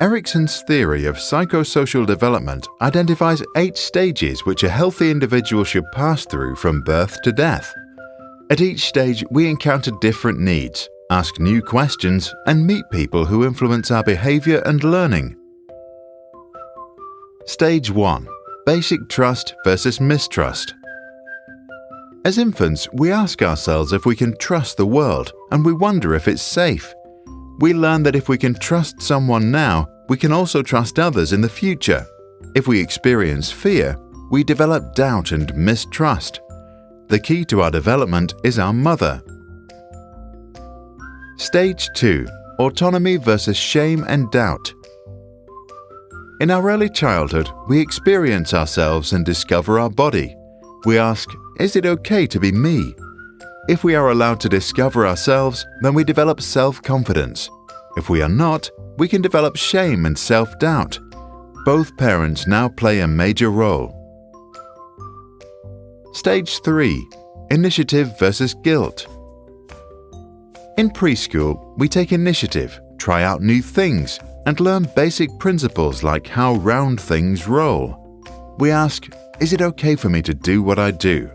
Erickson's theory of psychosocial development identifies 8 stages which a healthy individual should pass through from birth to death. At each stage, we encounter different needs, ask new questions, and meet people who influence our behavior and learning. Stage 1. Basic trust versus mistrust. As infants, we ask ourselves if we can trust the world, and we wonder if it's safe. We learn that if we can trust someone now, we can also trust others in the future. If we experience fear, we develop doubt and mistrust. The key to our development is our mother. Stage 2. Autonomy versus shame and doubt. In our early childhood, we experience ourselves and discover our body. We ask, is it okay to be me? If we are allowed to discover ourselves, then we develop self-confidence. If we are not, we can develop shame and self-doubt. Both parents now play a major role. Stage 3. Initiative versus guilt. In preschool, we take initiative, try out new things, and learn basic principles like how round things roll. We ask, is it okay for me to do what I do?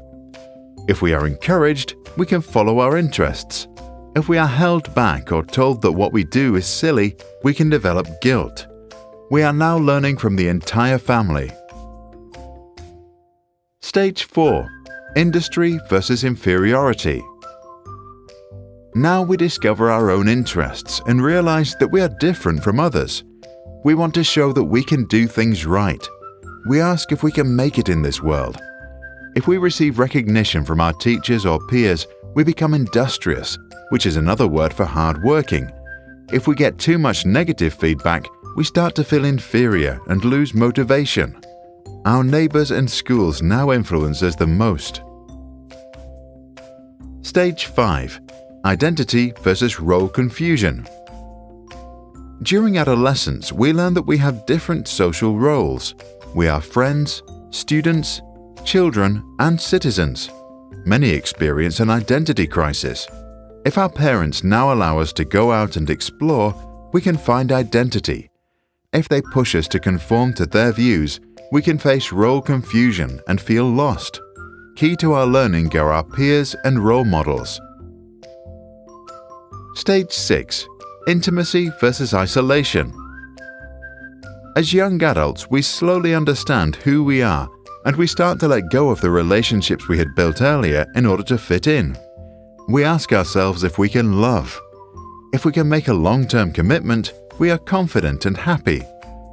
If we are encouraged, we can follow our interests. If we are held back or told that what we do is silly, we can develop guilt. We are now learning from the entire family. Stage 4. Industry versus inferiority. Now we discover our own interests and realize that we are different from others. We want to show that we can do things right. We ask if we can make it in this world. If we receive recognition from our teachers or peers, we become industrious, which is another word for hard-working. If we get too much negative feedback, we start to feel inferior and lose motivation. Our neighbors and schools now influence us the most. Stage 5. Identity versus role confusion. During adolescence, we learn that we have different social roles. We are friends, students, children, and citizens. Many experience an identity crisis. If our parents now allow us to go out and explore, we can find identity. If they push us to conform to their views, we can face role confusion and feel lost. Key to our learning are our peers and role models. Stage 6. Intimacy versus isolation. As young adults, we slowly understand who we are, and we start to let go of the relationships we had built earlier in order to fit in. We ask ourselves if we can love. If we can make a long-term commitment, we are confident and happy.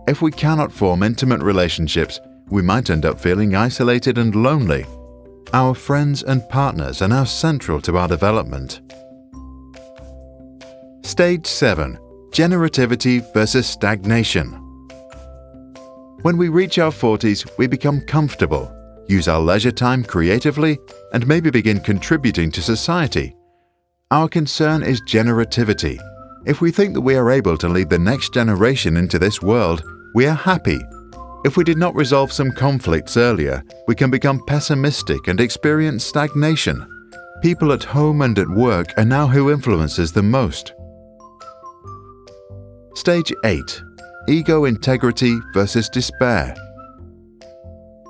If we cannot form intimate relationships, we might end up feeling isolated and lonely. Our friends and partners are now central to our development. Stage 7. Generativity versus stagnation. When we reach our 40s, we become comfortable, use our leisure time creatively, and maybe begin contributing to society. Our concern is generativity. If we think that we are able to lead the next generation into this world, we are happy. If we did not resolve some conflicts earlier, we can become pessimistic and experience stagnation. People at home and at work are now who influences the most. Stage 8. Ego integrity versus despair.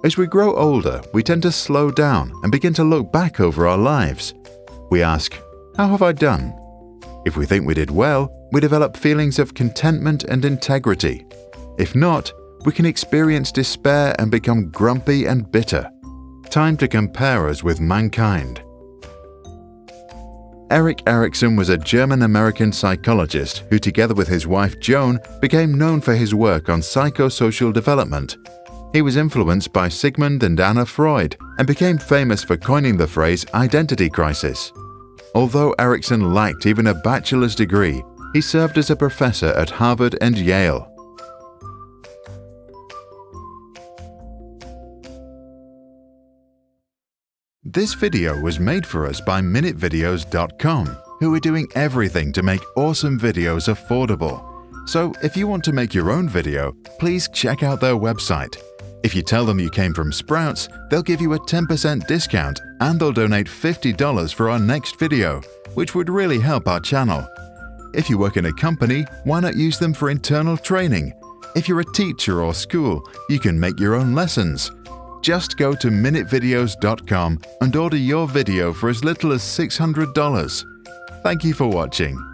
As we grow older, we tend to slow down and begin to look back over our lives. We ask, how have I done? If we think we did well, we develop feelings of contentment and integrity. If not, we can experience despair and become grumpy and bitter. Time to compare us with mankind. Erickson was a German-American psychologist who, together with his wife Joan, became known for his work on psychosocial development. He was influenced by Sigmund and Anna Freud and became famous for coining the phrase identity crisis. Although Erickson lacked even a bachelor's degree, he served as a professor at Harvard and Yale. This video was made for us by MinuteVideos.com, who are doing everything to make awesome videos affordable. So if you want to make your own video, please check out their website. If you tell them you came from Sprouts, they'll give you a 10% discount and they'll donate $50 for our next video, which would really help our channel. If you work in a company, why not use them for internal training? If you're a teacher or school, you can make your own lessons. Just go to minutevideos.com and order your video for as little as $600. Thank you for watching.